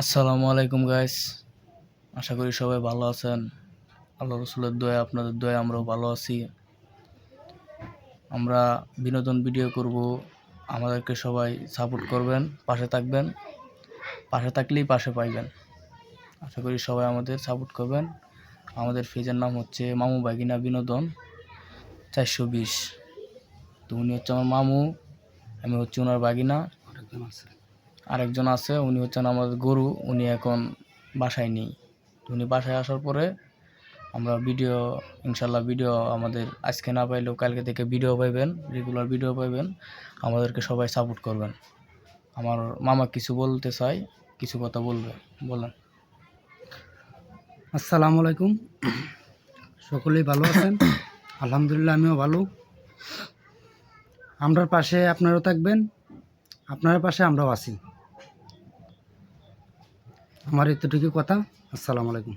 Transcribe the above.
আসসালামু আলাইকুম গাইস। আশা করি সবাই ভালো আছেন। আল্লাহ রসুলের দোয়া, আপনাদের দোয়া আমরাও ভালো আছি। আমরা বিনোদন ভিডিও করব, আমাদেরকে সবাই সাপোর্ট করবেন, পাশে থাকবেন। পাশে থাকলেই পাশে পাইবেন। আশা করি সবাই আমাদের সাপোর্ট করবেন। আমাদের পেজের নাম হচ্ছে মামু বাগিনা বিনোদন 420। তো উনি হচ্ছে আমার মামু, আমি হচ্ছে ওনার বাগিনা। আরেকজন আছে, উনি হচ্ছেন আমাদের গরু। উনি এখন বাসায় নেই। উনি বাসায় আসার পরে আমরা ইনশাল্লাহ ভিডিও আমাদের আজকে না পাইলেও কালকে থেকে ভিডিও পাইবেন, রেগুলার ভিডিও পাইবেন। আমাদেরকে সবাই সাপোর্ট করবেন। আমার মামা কিছু বলতে চাই, কিছু কথা বলেন। আসসালামু আলাইকুম। সকলেই ভালো আছেন? আলহামদুলিল্লাহ, আমিও ভালো। আমরার পাশে আপনারাও থাকবেন, আপনার পাশে আমরাও আছি। আমার এতটুকু কথা। আসসালামু আলাইকুম।